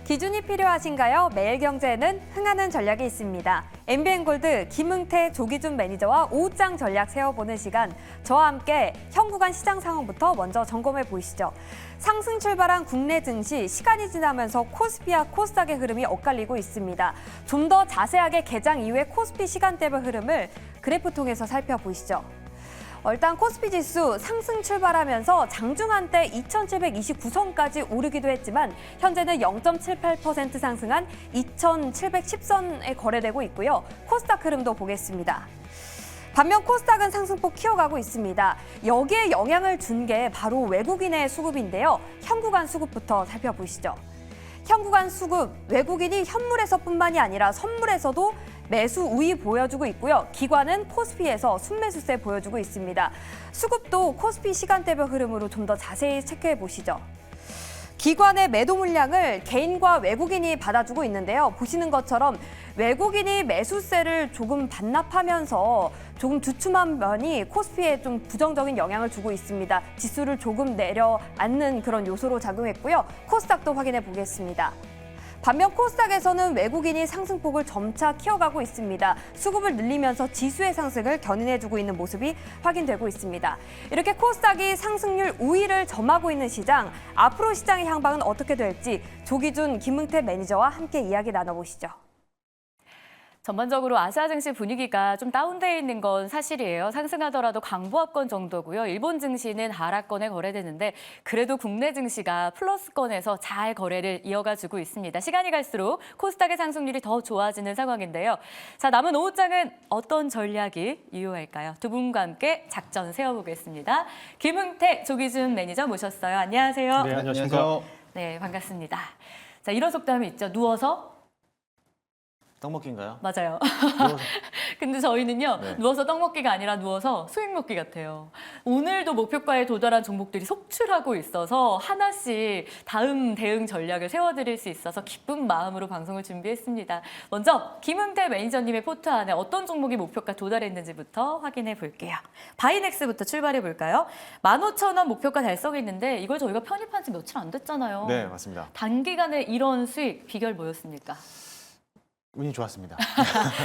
기준이 필요하신가요? 매일경제에는 흥하는 전략이 있습니다. MBN골드 김흥태 조기준 매니저와 오후장 전략 세워보는 시간. 저와 함께 현 구간 시장 상황부터 먼저 점검해 보시죠. 상승 출발한 국내 증시, 시간이 지나면서 코스피와 코스닥의 흐름이 엇갈리고 있습니다. 좀 더 자세하게 개장 이후의 코스피 시간대별 흐름을 그래프 통해서 살펴보시죠. 일단 코스피 지수 상승 출발하면서 장중 한때 2,729선까지 오르기도 했지만 현재는 0.78% 상승한 2,710선에 거래되고 있고요. 코스닥 흐름도 보겠습니다. 반면 코스닥은 상승폭 키워가고 있습니다. 여기에 영향을 준 게 바로 외국인의 수급인데요. 현 구간 수급부터 살펴보시죠. 현 구간 수급, 외국인이 현물에서뿐만이 아니라 선물에서도 매수 우위 보여주고 있고요. 기관은 코스피에서 순매수세 보여주고 있습니다. 수급도 코스피 시간대별 흐름으로 좀 더 자세히 체크해 보시죠. 기관의 매도 물량을 개인과 외국인이 받아주고 있는데요. 보시는 것처럼 외국인이 매수세를 조금 반납하면서 조금 주춤한 면이 코스피에 좀 부정적인 영향을 주고 있습니다. 지수를 조금 내려앉는 그런 요소로 작용했고요. 코스닥도 확인해 보겠습니다. 반면 코스닥에서는 외국인이 상승폭을 점차 키워가고 있습니다. 수급을 늘리면서 지수의 상승을 견인해주고 있는 모습이 확인되고 있습니다. 이렇게 코스닥이 상승률 우위를 점하고 있는 시장, 앞으로 시장의 향방은 어떻게 될지 조기준, 김흥태 매니저와 함께 이야기 나눠보시죠. 전반적으로 아시아 증시 분위기가 좀 다운돼 있는 건 사실이에요. 상승하더라도 강보합권 정도고요. 일본 증시는 하락권에 거래되는데 그래도 국내 증시가 플러스권에서 잘 거래를 이어가주고 있습니다. 시간이 갈수록 코스닥의 상승률이 더 좋아지는 상황인데요. 자, 남은 오후장은 어떤 전략이 유효할까요? 두 분과 함께 작전 세워보겠습니다. 김흥태 조기준 매니저 모셨어요. 안녕하세요. 네, 안녕하십니까. 네, 반갑습니다. 자, 이런 속담이 있죠. 누워서 떡 먹기인가요? 맞아요. 누워서. 근데 저희는요, 네. 누워서 떡 먹기가 아니라 누워서 수익 먹기 같아요. 오늘도 목표가에 도달한 종목들이 속출하고 있어서 하나씩 다음 대응 전략을 세워드릴 수 있어서 기쁜 마음으로 방송을 준비했습니다. 먼저 김흥태 매니저님의 포트 안에 어떤 종목이 목표가 도달했는지부터 확인해 볼게요. 바이넥스부터 출발해 볼까요? 15,000원 목표가 달성했는데 이걸 저희가 편입한 지 며칠 안 됐잖아요. 네, 맞습니다. 단기간에 이런 수익 비결 뭐였습니까? 운이 좋았습니다.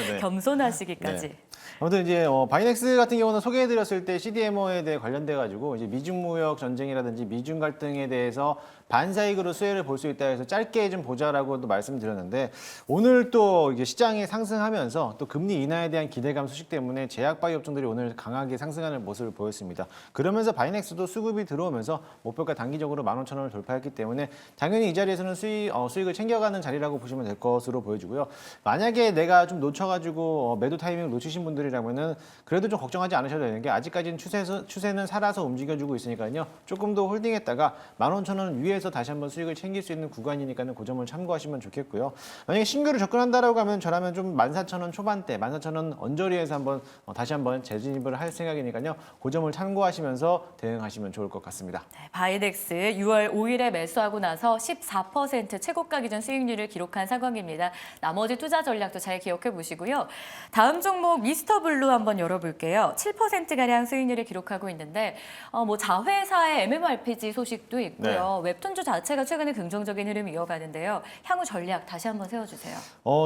네. 겸손하시기까지. 네. 아무튼 이제 바이넥스 같은 경우는 소개해드렸을 때 CDMO에 대해 관련돼가지고 이제 미중 무역 전쟁이라든지 미중 갈등에 대해서 반사익으로 수혜를 볼 수 있다 해서 짧게 좀 보자라고도 말씀드렸는데 오늘 또 이게 시장이 상승하면서 또 금리 인하에 대한 기대감 소식 때문에 제약 바이오 업종들이 오늘 강하게 상승하는 모습을 보였습니다. 그러면서 바이넥스도 수급이 들어오면서 목표가 단기적으로 15,000원을 돌파했기 때문에 당연히 이 자리에서는 수익을 챙겨가는 자리라고 보시면 될 것으로 보여지고요. 만약에 내가 좀 놓쳐가지고 매도 타이밍을 놓치신 분들이라면은 그래도 좀 걱정하지 않으셔도 되는 게 아직까지는 추세는 살아서 움직여주고 있으니까요. 조금 더 홀딩했다가 15,000원 위에서 다시 한번 수익을 챙길 수 있는 구간이니까는 그 점을 참고하시면 좋겠고요. 만약에 신규로 접근한다라고 하면 저라면 좀 14,000원 초반대, 14,000원 언저리에서 다시 한번 재진입을 할 생각이니까요. 그 점을 참고하시면서 대응하시면 좋을 것 같습니다. 네, 바이넥스 6월 5일에 매수하고 나서 14% 최고가 기준 수익률을 기록한 상황입니다. 나머지 투자 전략도 잘 기억해 보시고요. 다음 종목 미스터블루 한번 열어볼게요. 7%가량 수익률을 기록하고 있는데 뭐 자회사의 MMORPG 소식도 있고요. 웹툰주 자체가 최근에 긍정적인 흐름이 이어가는데요. 향후 전략 다시 한번 세워주세요.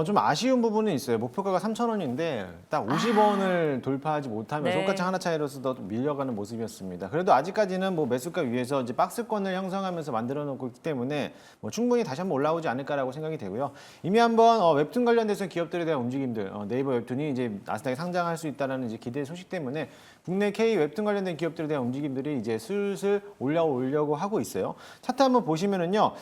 좀 아쉬운 부분은 있어요. 목표가가 3,000원인데 딱 50원을 돌파하지 못하면 네. 손가락 하나 차이로서 더 밀려가는 모습이었습니다. 그래도 아직까지는 뭐 매수가 위에서 이제 박스권을 형성하면서 만들어 놓고 있기 때문에 뭐 충분히 다시 한번 올라오지 않을까라고 생각이 되고요. 이미 한번 웹툰 관련돼서 기업들에 대한 움직임들, 네이버 웹툰이 이제 나스닥에 상장할 수 있다는 이제 기대 소식 때문에 국내 K 웹툰 관련된 기업들에 대한 움직임들이 이제 슬슬 올라오려고 하고 있어요. 차트 한번 보시면은요,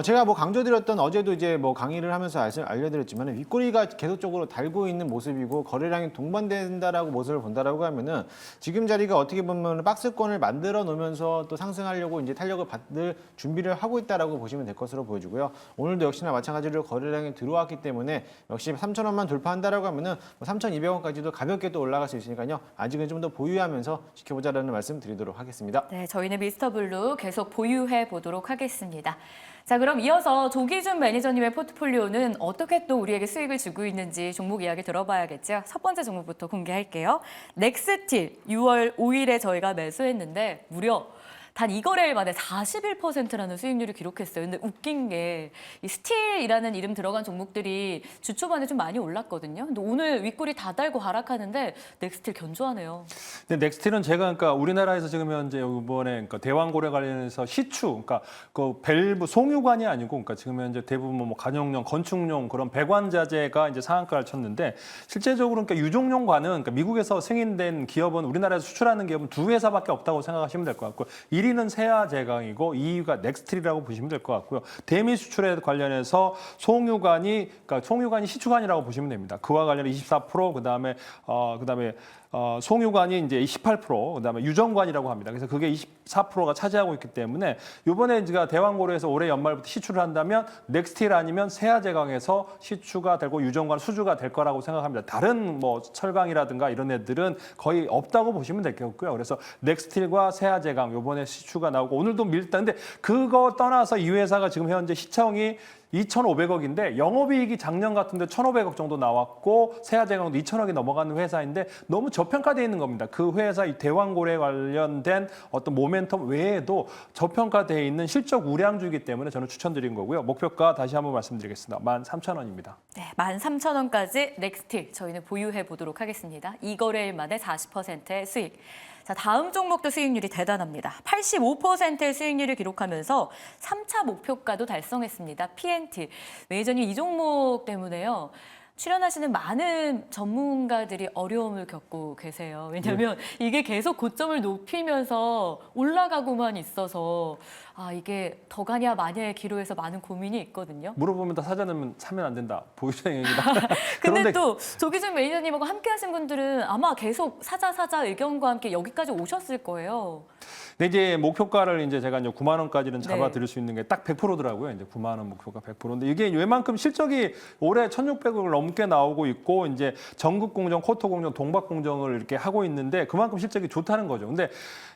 제가 뭐 강조드렸던 어제도 이제 뭐 강의를 하면서 알려드렸지만 윗꼬리가 계속적으로 달고 있는 모습이고 거래량이 동반된다라고 모습을 본다라고 하면은 지금 자리가 어떻게 보면 박스권을 만들어 놓으면서 또 상승하려고 이제 탄력을 받을 준비를 하고 있다라고 보시면 될 것으로 보여지고요. 오늘도 역시나 마찬가지로 거래량이 들어왔기 때문에 역시 3,000원만 돌파한다라고 하면은 3,200원까지도 가볍게 또 올라갈 수 있으니까요. 아직은 좀 더 보유하면서 지켜보자라는 말씀 드리도록 하겠습니다. 네, 저희는 미스터블루 계속 보유해 보도록 하겠습니다. 자, 그럼 이어서 조기준 매니저님의 포트폴리오는 어떻게 또 우리에게 수익을 주고 있는지 종목 이야기 들어봐야겠죠. 첫 번째 종목부터 공개할게요. 넥스틸 6월 5일에 저희가 매수했는데 무려 단 2거래일 만에 41%라는 수익률을 기록했어요. 근데 웃긴 게 이 스틸이라는 이름 들어간 종목들이 주 초반에 좀 많이 올랐거든요. 근데 오늘 윗골이 다 달고 하락하는데 넥스틸 견조하네요. 근데 넥스틸은 제가 그러니까 우리나라에서 지금 현재 이번에 그러니까 대왕고래 관련해서 시추, 그러니까 그 밸브 송유관이 아니고, 그러니까 지금 현재 대부분 뭐 가정용, 건축용 그런 배관 자재가 이제 상한가를 쳤는데 실제적으로 그러니까 유종용관은 그러니까 미국에서 승인된 기업은 우리나라에서 수출하는 기업은 두 회사밖에 없다고 생각하시면 될 것 같고 1위는 세아제강이고 2위가 넥스틸이라고 보시면 될 것 같고요. 대미 수출에 관련해서 그러니까 송유관이 시추관이라고 보시면 됩니다. 그와 관련해 24%, 그다음에 송유관이 이제 18%, 그다음에 유정관이라고 합니다. 그래서 그게 24%가 차지하고 있기 때문에 이번에 제가 대왕고래에서 올해 연말부터 시추를 한다면 넥스틸 아니면 세아제강에서 시추가 되고 유정관 수주가 될 거라고 생각합니다. 다른 뭐 철강이라든가 이런 애들은 거의 없다고 보시면 되겠고요. 그래서 넥스틸과 세아제강 이번에 시추가 나오고 오늘도 밀다는데 그거 떠나서 이 회사가 지금 현재 시청이 2,500억인데 영업이익이 작년 같은데 1,500억 정도 나왔고 세아제강도 2,000억이 넘어가는 회사인데 너무 저평가되어 있는 겁니다. 그 회사 이 대왕고래 관련된 어떤 모멘텀 외에도 저평가되어 있는 실적 우량주이기 때문에 저는 추천드린 거고요. 목표가 다시 한번 말씀드리겠습니다. 13,000원입니다. 네, 13,000원까지 넥스틸 저희는 보유해 보도록 하겠습니다. 2거래일 만에 40%의 수익. 자, 다음 종목도 수익률이 대단합니다. 85%의 수익률을 기록하면서 3차 목표가도 달성했습니다. PNT. 매니저님 이 종목 때문에요. 출연하시는 많은 전문가들이 어려움을 겪고 계세요. 왜냐하면 이게 계속 고점을 높이면서 올라가고만 있어서 이게 더 가냐 마냐의 기로에서 많은 고민이 있거든요. 물어보면 다 사자는 사면 안 된다. 보유자 영역이다. 근데 또 조기준 매니저님하고 함께 하신 분들은 아마 계속 사자 의견과 함께 여기까지 오셨을 거예요. 근데 이제 목표가를 이제 제가 이제 9만 원까지는 잡아 드릴 수 있는 게 딱 100%더라고요. 이제 9만 원 목표가 100%인데 이게 웬만큼 실적이 올해 1,600억을 넘게 나오고 있고 이제 전국 공정, 쿼터 공정, 동박 공정을 이렇게 하고 있는데 그만큼 실적이 좋다는 거죠. 근데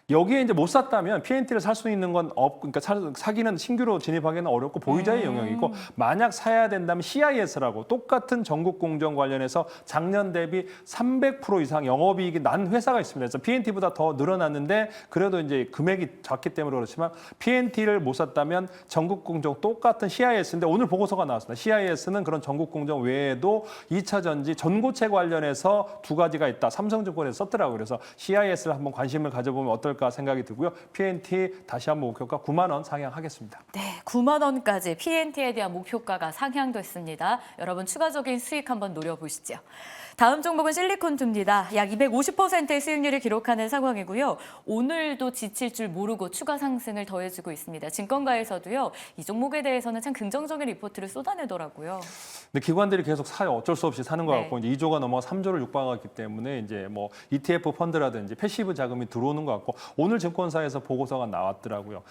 여기에 이제 못 샀다면 PNT를 살 수 있는 건 그러니까 사기는 신규로 진입하기는 어렵고 보유자의 영역이고 만약 사야 된다면 CIS라고 똑같은 전국 공정 관련해서 작년 대비 300% 이상 영업이익이 난 회사가 있습니다. 그래서 PNT보다 더 늘어났는데 그래도 이제 금액이 작기 때문에 그렇지만 PNT를 못 샀다면 전국 공정 똑같은 CIS인데 오늘 보고서가 나왔습니다. CIS는 그런 전국 공정 외에도 2차 전지 전고체 관련해서 두 가지가 있다. 삼성증권에서 썼더라고요. 그래서 CIS를 한번 관심을 가져보면 어떨까 생각이 들고요. PNT 다시 한번 목표가 9만 원 상향하겠습니다. 네, 9만 원까지 PNT에 대한 목표가가 상향됐습니다. 여러분 추가적인 수익 한번 노려보시죠. 다음 종목은 실리콘투입니다. 약 250%의 수익률을 기록하는 상황이고요. 오늘도 지칠 줄 모르고 추가 상승을 더해주고 있습니다. 증권가에서도요. 이 종목에 대해서는 참 긍정적인 리포트를 쏟아내더라고요. 근데 기관들이 계속 사요. 어쩔 수 없이 사는 것 네. 같고 이제 2조가 넘어가 3조를 육박하기 때문에 이제 뭐 ETF 펀드라든지 패시브 자금이 들어오는 것 같고 오늘 증권사에서 보고서가 나왔더라고요.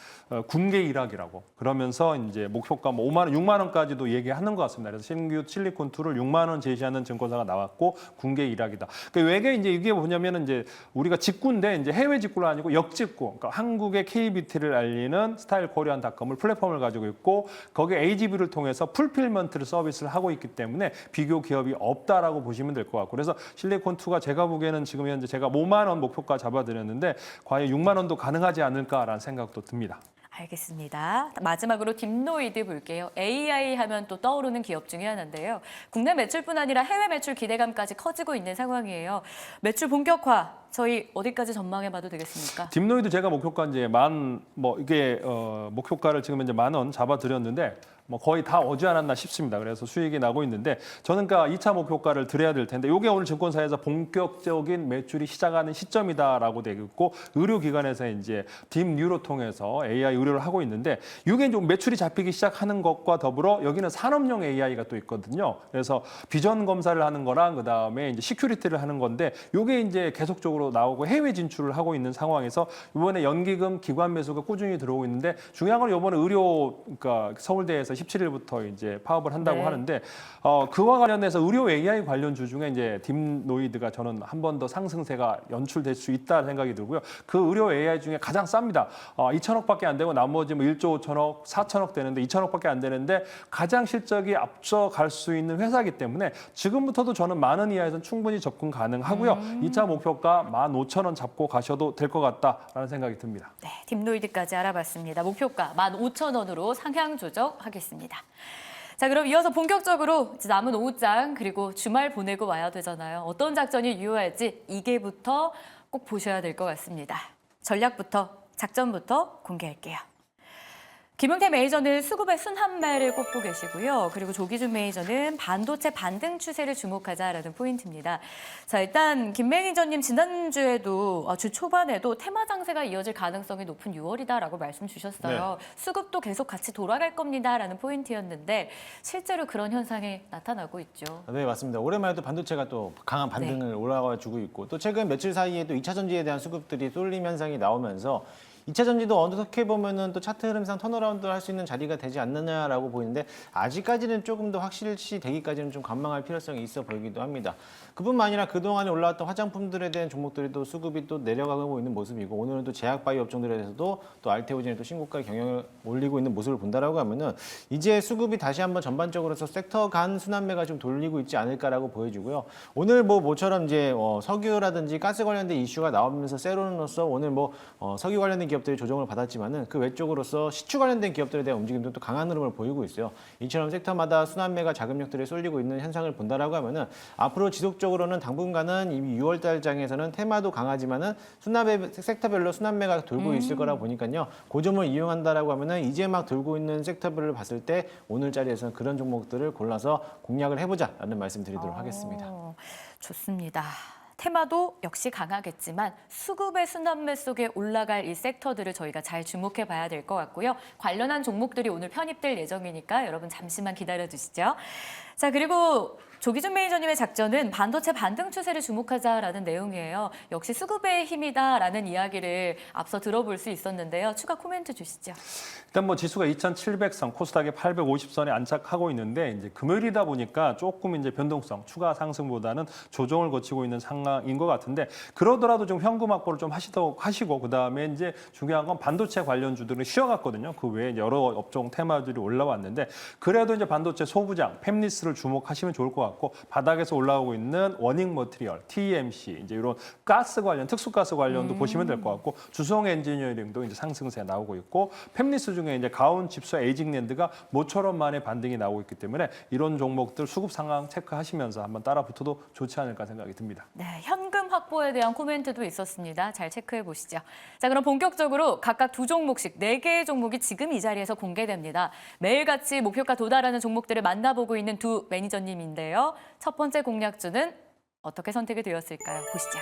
군계 일학이라고 그러면서 이제 목표가 뭐 5만 원, 6만 원까지도 얘기하는 것 같습니다. 그래서 신규 실리콘2를 6만 원 제시하는 증권사가 나왔고 군계 일학이다. 그러니까 왜게 이제 이게 뭐냐면은 이제 우리가 직구인데 이제 해외 직구가 아니고 역직구. 그러니까 한국의 KBT를 알리는 스타일 코리안닷컴을 플랫폼을 가지고 있고 거기에 AGV를 통해서 풀필먼트를 서비스를 하고 있기 때문에 비교 기업이 없다라고 보시면 될 것 같고 그래서 실리콘2가 제가 보기에는 지금 현재 제가 5만 원 목표가 잡아드렸는데 과연 6만 원도 가능하지 않을까라는 생각도 듭니다. 알겠습니다. 마지막으로 딥노이드 볼게요. AI 하면 또 떠오르는 기업 중에 하나인데요. 국내 매출뿐 아니라 해외 매출 기대감까지 커지고 있는 상황이에요. 매출 본격화 저희 어디까지 전망해봐도 되겠습니까? 딥노이드 제가 목표가 이제 목표가를 지금 이제 1만 원 잡아드렸는데 뭐 거의 다 오지 않았나 싶습니다. 그래서 수익이 나고 있는데 저는 그러니까 2차 목표가를 드려야 될 텐데 이게 오늘 증권사에서 본격적인 매출이 시작하는 시점이다라고 되어 있고 의료기관에서 이제 딥뉴로 통해서 AI 의료를 하고 있는데 이게 좀 매출이 잡히기 시작하는 것과 더불어 여기는 산업용 AI가 또 있거든요. 그래서 비전 검사를 하는 거랑 그다음에 이제 시큐리티를 하는 건데 이게 이제 계속적으로 나오고 해외 진출을 하고 있는 상황에서 이번에 연기금 기관 매수가 꾸준히 들어오고 있는데 중요한 건 이번에 그러니까 서울대에서 17일부터 이제 파업을 한다고 네. 하는데 그와 관련해서 의료 AI 관련주 중에 이제 딥노이드가 저는 한 번 더 상승세가 연출될 수 있다 생각이 들고요. 그 의료 AI 중에 가장 쌉니다. 2천억밖에 안 되고 나머지 뭐 1조 5천억, 4천억 되는데 2천억밖에 안 되는데 가장 실적이 앞서갈 수 있는 회사이기 때문에 지금부터도 저는 만원 이하에서는 충분히 접근 가능하고요. 2차 목표가 15,000원 잡고 가셔도 될 것 같다라는 생각이 듭니다. 네, 딥노이드까지 알아봤습니다. 목표가 15,000원으로 상향 조정하겠습니다. 자, 그럼 이어서 본격적으로 이제 남은 오후장 그리고 주말 보내고 와야 되잖아요. 어떤 작전이 유효할지 2개부터 꼭 보셔야 될 것 같습니다. 전략부터 작전부터 공개할게요. 김용태 매니저는 수급의 순환매를 꼽고 계시고요. 그리고 조기준 매니저는 반도체 반등 추세를 주목하자라는 포인트입니다. 자, 일단 김 매니저님 지난주에도 주 초반에도 테마 장세가 이어질 가능성이 높은 6월이다라고 말씀 주셨어요. 수급도 계속 같이 돌아갈 겁니다라는 포인트였는데 실제로 그런 현상이 나타나고 있죠. 네, 맞습니다. 오랜만에 또 반도체가 또 강한 반등을 올라가주고 있고 또 최근 며칠 사이에 또 2차 전지에 대한 수급들이 쏠림 현상이 나오면서 2차 전지도 어떻게 보면은 또 차트 흐름상 턴어라운드를 할 수 있는 자리가 되지 않느냐라고 보이는데 아직까지는 조금 더 확실시 되기까지는 좀 관망할 필요성이 있어 보이기도 합니다. 그뿐만 아니라 그동안에 올라왔던 화장품들에 대한 종목들이 또 수급이 또 내려가고 있는 모습이고 오늘은 또 제약바이오 업종들에 대해서도 또 알테오진이 또 신고가 경영을 올리고 있는 모습을 본다라고 하면은 이제 수급이 다시 한번 전반적으로서 섹터 간 순환매가 좀 돌리고 있지 않을까라고 보여지고요. 오늘 뭐 모처럼 이제 석유라든지 가스 관련된 이슈가 나오면서 세론으로서 오늘 뭐 석유 관련된 기업들이 조정을 받았지만은 그 외적으로서 시추 관련된 기업들에 대한 움직임도 또 강한 흐름을 보이고 있어요. 이처럼 섹터마다 순환매가 자금력들이 쏠리고 있는 현상을 본다라고 하면은 앞으로 지속적으로는 당분간은 이미 6월달 장에서는 테마도 강하지만은 순환매 섹터별로 순환매가 돌고 있을 거라 보니까요. 그 점을 이용한다라고 하면은 이제 막 돌고 있는 섹터별을 봤을 때 오늘 자리에서는 그런 종목들을 골라서 공략을 해보자라는 말씀드리도록 하겠습니다. 좋습니다. 테마도 역시 강하겠지만 수급의 순환매 속에 올라갈 이 섹터들을 저희가 잘 주목해 봐야 될 것 같고요. 관련한 종목들이 오늘 편입될 예정이니까 여러분 잠시만 기다려 주시죠. 자, 그리고 조기준 매니저님의 작전은 반도체 반등 추세를 주목하자라는 내용이에요. 역시 수급의 힘이다라는 이야기를 앞서 들어볼 수 있었는데요. 추가 코멘트 주시죠. 일단 뭐 지수가 2,700선, 코스닥이 850선에 안착하고 있는데 이제 금요일이다 보니까 조금 이제 변동성, 추가 상승보다는 조정을 거치고 있는 상황인 것 같은데 그러더라도 좀 현금 확보를 좀 하시고 그다음에 이제 중요한 건 반도체 관련주들은 쉬어갔거든요. 그 외에 여러 업종 테마들이 올라왔는데 그래도 이제 반도체 소부장, 팹리스를 주목하시면 좋을 것 같고 바닥에서 올라오고 있는 워닝 머티리얼, TMC 이제 이런 가스 관련, 특수가스 관련도 보시면 될 것 같고 주성 엔지니어링도 이제 상승세 나오고 있고 팹리스 중에 이제 가온 칩스 에이징랜드가 모처럼 만에 반등이 나오고 있기 때문에 이런 종목들 수급 상황 체크하시면서 한번 따라 붙어도 좋지 않을까 생각이 듭니다. 네, 현금 확보에 대한 코멘트도 있었습니다. 잘 체크해 보시죠. 자, 그럼 본격적으로 각각 두 종목씩 4개의 종목이 지금 이 자리에서 공개됩니다. 매일같이 목표가 도달하는 종목들을 만나보고 있는 두 매니저님인데요. 첫 번째 공략주는 어떻게 선택이 되었을까요? 보시죠.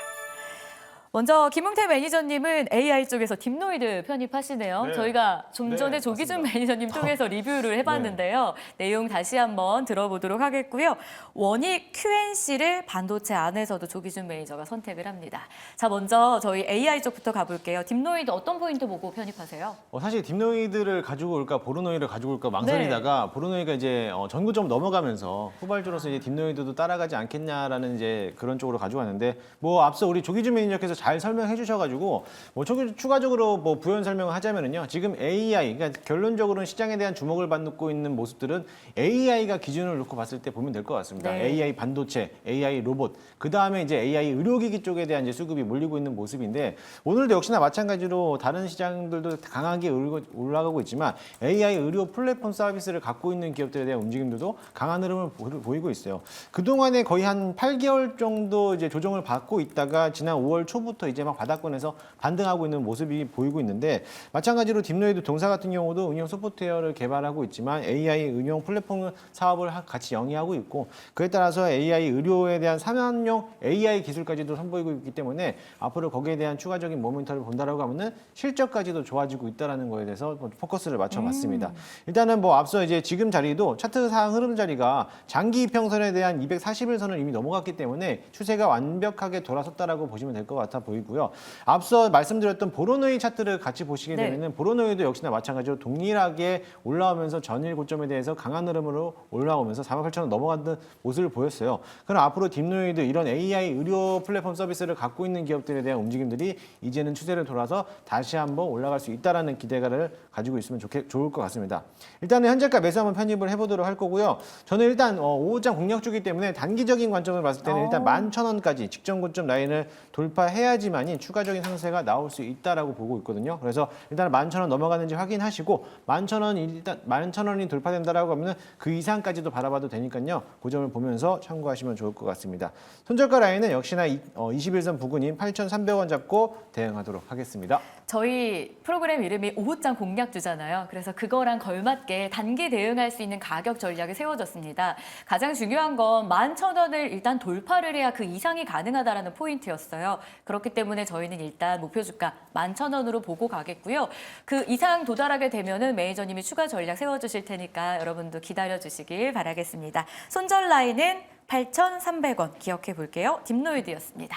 먼저 김용태 매니저님은 AI 쪽에서 딥노이드 편입하시네요. 네. 저희가 좀 전에 네, 조기준 맞습니다. 매니저님 통해서 리뷰를 해봤는데요. 내용 다시 한번 들어보도록 하겠고요. 원익 QNC를 반도체 안에서도 조기준 매니저가 선택을 합니다. 자, 먼저 저희 AI 쪽부터 가볼게요. 딥노이드 어떤 포인트 보고 편입하세요? 사실 딥노이드를 가지고 올까 보르노이를 가지고 올까 망설이다가 보르노이가 이제 전고점 넘어가면서 후발주로서 이제 딥노이드도 따라가지 않겠냐라는 이제 그런 쪽으로 가지고 왔는데 뭐 앞서 우리 조기준 매니저께서 잘 설명해 주셔가지고 뭐 추가적으로 뭐 부연 설명을 하자면은요. 지금 AI 그러니까 결론적으로는 시장에 대한 주목을 받고 있는 모습들은 AI가 기준을 놓고 봤을 때 보면 될 것 같습니다. 네. AI 반도체, AI 로봇, 그 다음에 이제 AI 의료기기 쪽에 대한 이제 수급이 몰리고 있는 모습인데 오늘도 역시나 마찬가지로 다른 시장들도 강하게 올라가고 있지만 AI 의료 플랫폼 서비스를 갖고 있는 기업들에 대한 움직임들도 강한 흐름을 보이고 있어요. 그동안에 거의 한 8개월 정도 이제 조정을 받고 있다가 지난 5월 초부터 이제 막 바닥권에서 반등하고 있는 모습이 보이고 있는데 마찬가지로 딥노이드 동사 같은 경우도 응용 소프트웨어를 개발하고 있지만 AI 응용 플랫폼 사업을 같이 영위하고 있고 그에 따라서 AI 의료에 대한 산업용 AI 기술까지도 선보이고 있기 때문에 앞으로 거기에 대한 추가적인 모멘텀을 본다라고 하면은 실적까지도 좋아지고 있다라는 거에 대해서 포커스를 맞춰봤습니다. 일단은 뭐 앞서 이제 지금 자리도 차트 상황 흐름 자리가 장기 이평선에 대한 240일선을 이미 넘어갔기 때문에 추세가 완벽하게 돌아섰다라고 보시면 될 것 같아요. 같아 보이고요. 앞서 말씀드렸던 보로노이 차트를 같이 보시게 네. 되면은 보로노이도 역시나 마찬가지로 동일하게 올라오면서 전일 고점에 대해서 강한 흐름으로 올라오면서 48,000원 넘어가는 모습을 보였어요. 그럼 앞으로 딥노이도 이런 AI 의료 플랫폼 서비스를 갖고 있는 기업들에 대한 움직임들이 이제는 추세를 돌아서 다시 한번 올라갈 수 있다라는 기대감을 가지고 있으면 좋을 것 같습니다. 일단은 현재가 매수 한번 편입을 해보도록 할 거고요. 저는 일단 5호장 공략주기 때문에 단기적인 관점을 봤을 때는 일단 11,000원까지 직전 고점 라인을 돌파해야지만이 추가적인 상승세가 나올 수 있다라고 보고 있거든요. 그래서 일단 11,000원 넘어가는지 확인하시고 11,000원이 돌파된다라고 하면은 그 이상까지도 바라봐도 되니까요. 그 점을 보면서 참고하시면 좋을 것 같습니다. 손절가 라인은 역시나 21선 부근인 8,300원 잡고 대응하도록 하겠습니다. 저희 프로그램 이름이 5호장 공략주잖아요. 그래서 그거랑 걸맞게 단기 대응할 수 있는 가격 전략이 세워졌습니다. 가장 중요한 건 11,000원을 일단 돌파를 해야 그 이상이 가능하다라는 포인트였어요. 그렇기 때문에 저희는 일단 목표 주가 11,000원으로 보고 가겠고요. 그 이상 도달하게 되면은 매니저님이 추가 전략 세워주실 테니까 여러분도 기다려주시길 바라겠습니다. 손절 라인은 8,300원 기억해 볼게요. 딥노이드였습니다.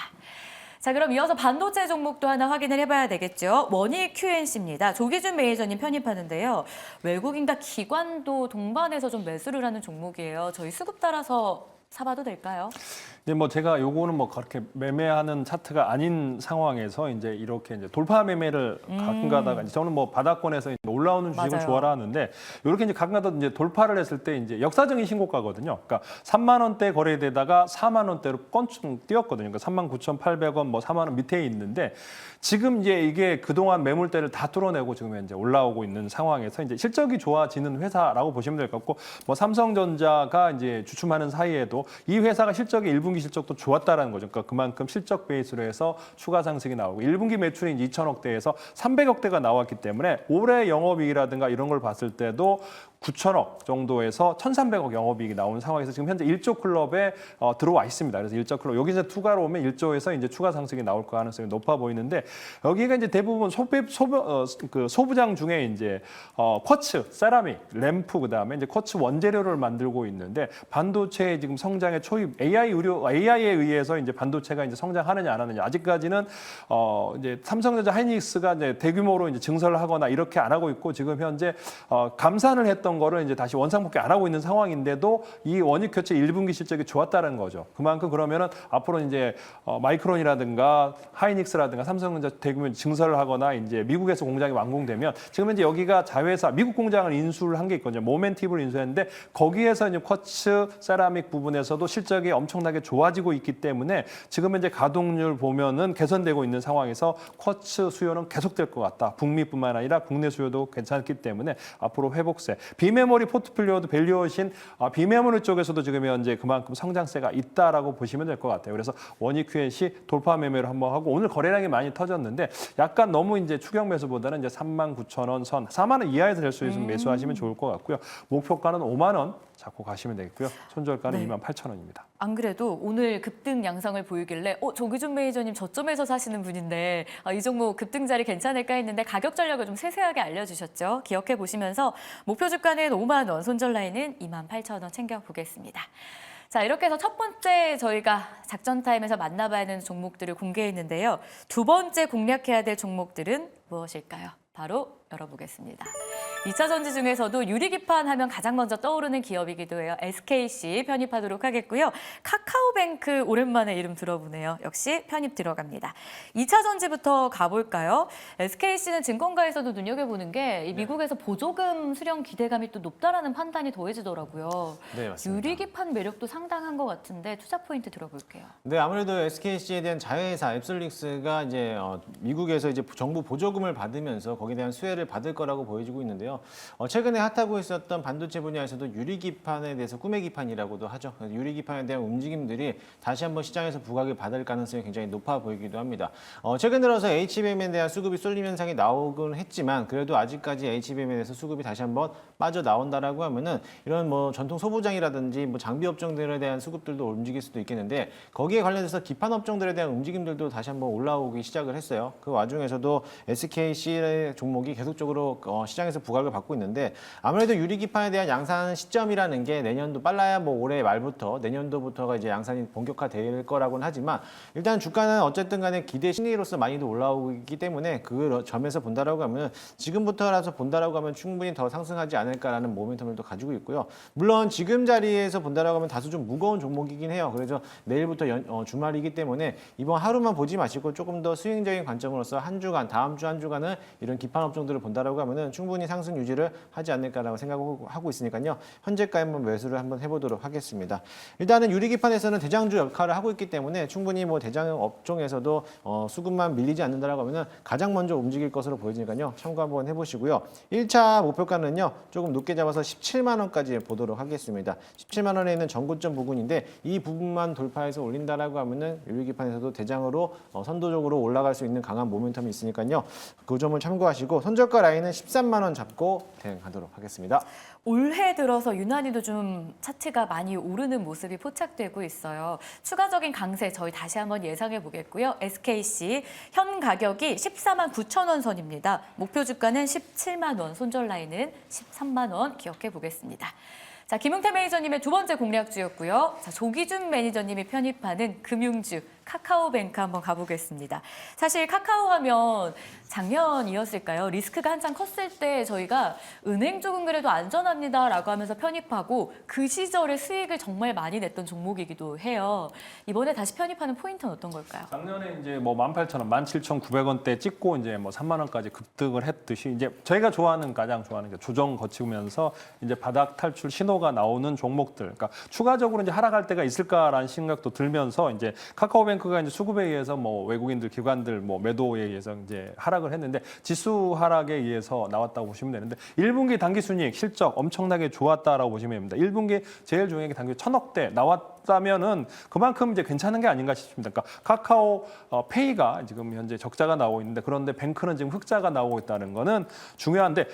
자, 그럼 이어서 반도체 종목도 하나 확인을 해봐야 되겠죠. 머니 QNC입니다. 조기준 매니저님 편입하는데요. 외국인과 기관도 동반해서 좀 매수를 하는 종목이에요. 저희 수급 따라서 사봐도 될까요? 이제 뭐 제가 요거는 뭐 그렇게 매매하는 차트가 아닌 상황에서 이제 이렇게 이제 돌파 매매를 가끔 가다가 이제 저는 뭐 바닥권에서 이제 올라오는 주식을 맞아요. 좋아라 하는데 이렇게 이제 가끔 가다 이제 돌파를 했을 때 이제 역사적인 신고가거든요. 그러니까 3만 원대 거래되다가 4만 원대로 껑충 뛰었거든요. 그러니까 39,800원 뭐 4만 원 밑에 있는데 지금 이제 이게 그동안 매물대를 다 뚫어내고 지금 이제 올라오고 있는 상황에서 이제 실적이 좋아지는 회사라고 보시면 될 것 같고 뭐 삼성전자가 이제 주춤하는 사이에도 이 회사가 실적이 1분기 실적도 좋았다라는 거죠. 그러니까 그만큼 실적 베이스로 해서 추가 상승이 나오고 1분기 매출이 이제 2천억대에서 300억대가 나왔기 때문에 올해 영업이익이라든가 이런 걸 봤을 때도 9천억 정도에서 1,300억 영업이익이 나온 상황에서 지금 현재 1조 클럽에 들어와 있습니다. 그래서 1조 클럽 여기 이제 투가로 오면 1조에서 이제 추가 상승이 나올 가능성이 높아 보이는데 여기가 이제 대부분 소부장 중에 이제 쿼츠, 세라믹, 램프 그다음에 이제 쿼츠 원재료를 만들고 있는데 반도체의 지금 성장의 초입 AI에 의해서 이제 반도체가 이제 성장하느냐 안 하느냐 아직까지는 이제 삼성전자 하이닉스가 이제 대규모로 이제 증설을 하거나 이렇게 안 하고 있고 지금 현재 감산을 했던 거를 이제 다시 원상복귀 안 하고 있는 상황인데도 이 원익 교체 1분기 실적이 좋았다는 거죠. 그만큼 그러면은 앞으로 이제 마이크론이라든가 하이닉스라든가 삼성전자 대규모 증설을 하거나 이제 미국에서 공장이 완공되면 지금 이제 여기가 자회사 미국 공장을 인수를 한 게 있거든요. 모멘티브를 인수했는데 거기에서 이제 쿼츠 세라믹 부분에서도 실적이 엄청나게 좋아지고 있기 때문에 지금 이제 가동률 보면은 개선되고 있는 상황에서 쿼츠 수요는 계속될 것 같다. 북미뿐만 아니라 국내 수요도 괜찮기 때문에 앞으로 회복세. 비메모리 포트폴리오도 밸류오신 비메모리 쪽에서도 지금 현재 그만큼 성장세가 있다라고 보시면 될 것 같아요. 그래서 원익 QNC 돌파 매매를 한번 하고 오늘 거래량이 많이 터졌는데 약간 너무 이제 추격 매수보다는 이제 39,000원 선 4만 원 이하에서 될 수 있으면 매수하시면 좋을 것 같고요. 목표가는 5만 원 잡고 가시면 되겠고요. 손절가는 네. 28,000원입니다. 안 그래도 오늘 급등 양상을 보이길래 조기준 매니저님 저점에서 사시는 분인데 이 종목 급등 자리 괜찮을까 했는데 가격 전략을 좀 세세하게 알려주셨죠. 기억해 보시면서 목표 주가는 5만 원, 손절 라인은 28,000원 챙겨보겠습니다. 자, 이렇게 해서 첫 번째 저희가 작전 타임에서 만나봐야 하는 종목들을 공개했는데요. 두 번째 공략해야 될 종목들은 무엇일까요? 바로 열어보겠습니다. 2차 전지 중에서도 유리기판 하면 가장 먼저 떠오르는 기업이기도 해요. SKC 편입하도록 하겠고요. 카카오뱅크 오랜만에 이름 들어보네요. 역시 편입 들어갑니다. 2차 전지부터 가볼까요? SKC는 증권가에서도 눈여겨보는 게 이 미국에서 보조금 수령 기대감이 또 높다라는 판단이 더해지더라고요. 네, 맞습니다. 유리기판 매력도 상당한 것 같은데 투자 포인트 들어볼게요. 네, 아무래도 SKC에 대한 자회사 앱솔릭스가 이제 미국에서 이제 정부 보조금을 받으면서 거기에 대한 수혜를 받을 거라고 보여지고 있는데요. 최근에 핫하고 있었던 반도체 분야에서도 유리기판에 대해서 꾸매기판이라고도 하죠. 유리기판에 대한 움직임들이 다시 한번 시장에서 부각을 받을 가능성이 굉장히 높아 보이기도 합니다. 최근 들어서 HBM에 대한 수급이 쏠림 현상이 나오긴 했지만 그래도 아직까지 HBM에 대해서 수급이 다시 한번 빠져나온다라고 하면은 이런 뭐 전통 소부장이라든지 뭐 장비 업종들에 대한 수급들도 움직일 수도 있겠는데 거기에 관련해서 기판 업종들에 대한 움직임들도 다시 한번 올라오기 시작을 했어요. 그 와중에서도 SKC 종목이 계속 계속적으로 시장에서 부각을 받고 있는데 아무래도 유리기판에 대한 양산 시점이라는 게 내년도 빨라야 뭐 올해 말부터 내년도부터가 이제 양산이 본격화될 거라고는 하지만 일단 주가는 어쨌든 간에 기대 심리로서 많이도 올라오고 있기 때문에 그 점에서 본다라고 하면 지금부터라서 본다라고 하면 충분히 더 상승하지 않을까라는 모멘텀을 또 가지고 있고요. 물론 지금 자리에서 본다라고 하면 다소 좀 무거운 종목이긴 해요. 그래서 내일부터 주말이기 때문에 이번 하루만 보지 마시고 조금 더 수익적인 관점으로서 한 주간, 다음 주 한 주간은 이런 기판 업종들을 본다라고 하면은 충분히 상승 유지를 하지 않을까라고 생각하고 있으니까요. 현재가에 한번 매수를 한번 해보도록 하겠습니다. 일단은 유리기판에서는 대장주 역할을 하고 있기 때문에 충분히 뭐 대장 업종에서도 수급만 밀리지 않는다라고 하면은 가장 먼저 움직일 것으로 보이니까요. 참고 한번 해보시고요. 1차 목표가는요. 조금 높게 잡아서 17만 원까지 보도록 하겠습니다. 17만 원에 있는 전고점 부근인데 이 부분만 돌파해서 올린다라고 하면은 유리기판에서도 대장으로 선도적으로 올라갈 수 있는 강한 모멘텀이 있으니까요. 그 점을 참고하시고 손절가 라인은 13만 원 잡고 대응하도록 하겠습니다. 올해 들어서 유난히도 좀 차트가 많이 오르는 모습이 포착되고 있어요. 추가적인 강세 저희 다시 한번 예상해 보겠고요. SKC 현 가격이 14만 9천 원 선입니다. 목표 주가는 17만 원, 손절 라인은 13만 원 기억해 보겠습니다. 자, 김웅태 매니저님의 두 번째 공략주였고요. 자, 조기준 매니저님이 편입하는 금융주 카카오뱅크 한번 가보겠습니다. 사실 카카오 하면 작년이었을까요? 리스크가 한창 컸을 때 저희가 은행 쪽은 그래도 안전합니다라고 하면서 편입하고 그 시절에 수익을 정말 많이 냈던 종목이기도 해요. 이번에 다시 편입하는 포인트는 어떤 걸까요? 작년에 이제 뭐 18,000원, 17,900원대 찍고 이제 뭐 3만 원까지 급등을 했듯이 이제 저희가 가장 좋아하는 게 조정 거치면서 이제 바닥 탈출 신호가 나오는 종목들, 그러니까 추가적으로 이제 하락할 때가 있을까라는 생각도 들면서 이제 카카오뱅크가 이제 수급에 의해서 뭐 외국인들, 기관들 뭐 매도에 의해서 이제 하락을 했는데 지수 하락에 의해서 나왔다고 보시면 되는데 1분기 당기순이익 실적 엄청나게 좋았다라고 보시면 됩니다. 1분기 제일 중요한 게 당기 1,000억대 나왔다면은 그만큼 이제 괜찮은 게 아닌가 싶습니다. 그러니까 카카오 페이가 지금 현재 적자가 나오고 있는데 그런데 뱅크는 지금 흑자가 나오고 있다는 거는 중요한데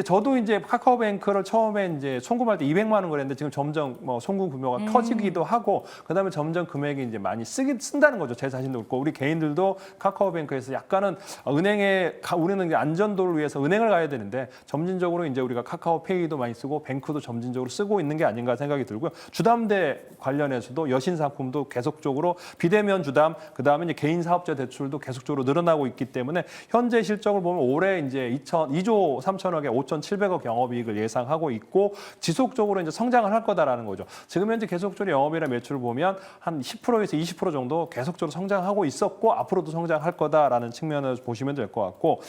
저도 이제 카카오뱅크를 처음에 이제 송금할 때 200만 원 그랬는데 지금 점점 뭐 송금 규모가 커지기도 하고 그다음에 점점 금액이 이제 많이 쓴다는 거죠. 제 자신도 그렇고 우리 개인들도 카카오뱅크에서 약간은 우리는 이제 안전도를 위해서 은행을 가야 되는데 점진적으로 이제 우리가 카카오페이도 많이 쓰고 뱅크도 점진적으로 쓰고 있는 게 아닌가 생각이 들고요. 주담대 관련해서도 여신 상품도 계속적으로 비대면 주담 그다음에 이제 개인 사업자 대출도 계속적으로 늘어나고 있기 때문에 현재 실적을 보면 올해 이제 2조 3천억에 5,700억 영업이익을 예상하고 있고 지속적으로 이제 성장을 할 거다라는 거죠. 지금 현재 계속적으로 영업이익이나 매출을 보면 한 10%에서 20% 정도 계속적으로 성장하고 있었고 앞으로도 성장할 거다라는 측면을 보시면 될 것 같고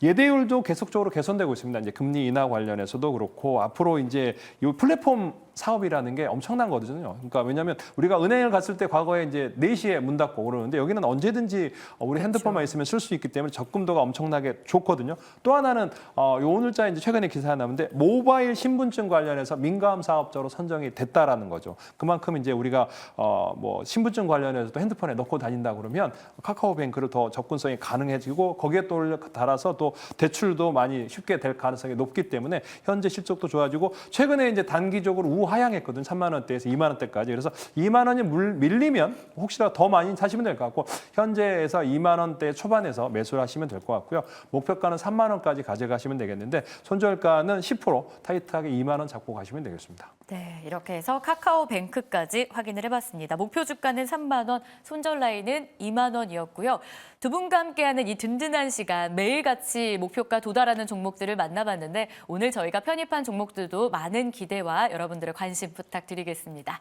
예대율도 계속적으로 개선되고 있습니다. 이제 금리 인하 관련해서도 그렇고 앞으로 이제 이 플랫폼 사업이라는 게 엄청난 거거든요. 그러니까 왜냐하면 우리가 은행을 갔을 때 과거에 이제 4시에 문 닫고 그러는데 여기는 언제든지 우리 핸드폰만 있으면 쓸 수 있기 때문에 접근도가 엄청나게 좋거든요. 또 하나는 오늘자 이제 최근에 기사가 나왔는데 모바일 신분증 관련해서 민감 사업자로 선정이 됐다라는 거죠. 그만큼 이제 우리가 뭐 신분증 관련해서도 핸드폰에 넣고 다닌다 그러면 카카오뱅크를 더 접근성이 가능해지고 거기에 또 달아서 또 대출도 많이 쉽게 될 가능성이 높기 때문에 현재 실적도 좋아지고 최근에 이제 단기적으로 우하향했거든요. 3만 원대에서 2만 원대까지. 그래서 2만 원이 밀리면 혹시라도 더 많이 사시면 될 것 같고 현재에서 2만 원대 초반에서 매수를 하시면 될 것 같고요. 목표가는 3만 원까지 가져가시면 되겠는데 손절가는 10% 타이트하게 2만 원 잡고 가시면 되겠습니다. 네, 이렇게 해서 카카오뱅크까지 확인을 해봤습니다. 목표 주가는 3만 원, 손절 라인은 2만 원이었고요. 두 분과 함께하는 이 든든한 시간 매일같이 목표가 도달하는 종목들을 만나봤는데 오늘 저희가 편입한 종목들도 많은 기대와 여러분들의 관심 부탁드리겠습니다.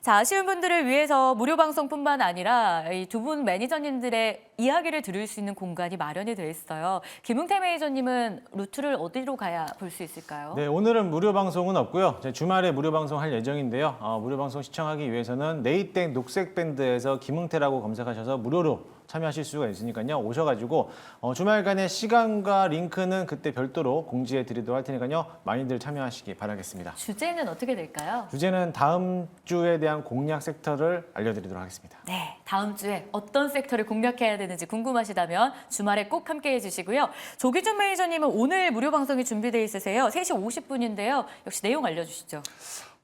자, 아쉬운 분들을 위해서 무료 방송뿐만 아니라 이 두 분 매니저님들의 이야기를 들을 수 있는 공간이 마련이 돼 있어요. 김웅태 매니저님은 루트를 어디로 가야 볼 수 있을까요? 네, 오늘은 무료 방송은 없고요. 주말에 무료 방송 할 예정인데요. 무료 방송 시청하기 위해서는 네이땡 녹색밴드에서 김웅태라고 검색하셔서 무료로 참여하실 수가 있으니까요. 오셔가지고 주말간의 시간과 링크는 그때 별도로 공지해 드리도록 할 테니까요. 많이들 참여하시기 바라겠습니다. 주제는 어떻게 될까요? 주제는 다음 주에 대한 공략 섹터를 알려드리도록 하겠습니다. 네, 다음 주에 어떤 섹터를 공략해야 되는지 궁금하시다면 주말에 꼭 함께해 주시고요. 조기준 매니저님은 오늘 무료 방송이 준비돼 있으세요. 3시 50분인데요. 역시 내용 알려주시죠.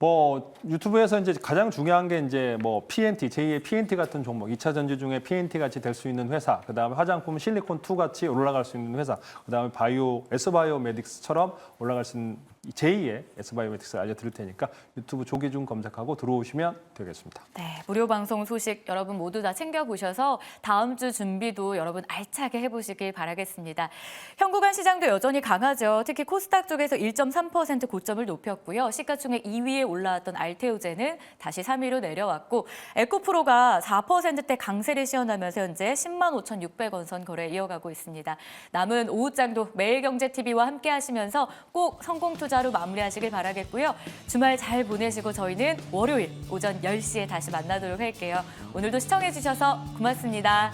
뭐 유튜브에서 이제 가장 중요한 게 이제 뭐 PNT, 제2의 PNT 같은 종목, 2차 전지 중에 PNT 같이 될 수 있는 회사, 그다음에 화장품 실리콘2 같이 올라갈 수 있는 회사, 그다음에 S바이오메딕스처럼 올라갈 수 있는 제2의 S바이오메딕스 알려드릴 테니까 유튜브 조기준 검색하고 들어오시면 되겠습니다. 네, 무료 방송 소식 여러분 모두 다 챙겨보셔서 다음 주 준비도 여러분 알차게 해보시길 바라겠습니다. 현구간 시장도 여전히 강하죠. 특히 코스닥 쪽에서 1.3% 고점을 높였고요. 시가총액 2위에 올라왔던 알테오제는 다시 3위로 내려왔고 에코프로가 4%대 강세를 시현하면서 현재 105,600원 선 거래 이어가고 있습니다. 남은 오후장도 매일경제TV와 함께 하시면서 꼭 성공투자로 마무리하시길 바라겠고요. 주말 잘 보내시고 저희는 월요일 오전 10시에 다시 만나도록 할게요. 오늘도 시청해주셔서 고맙습니다.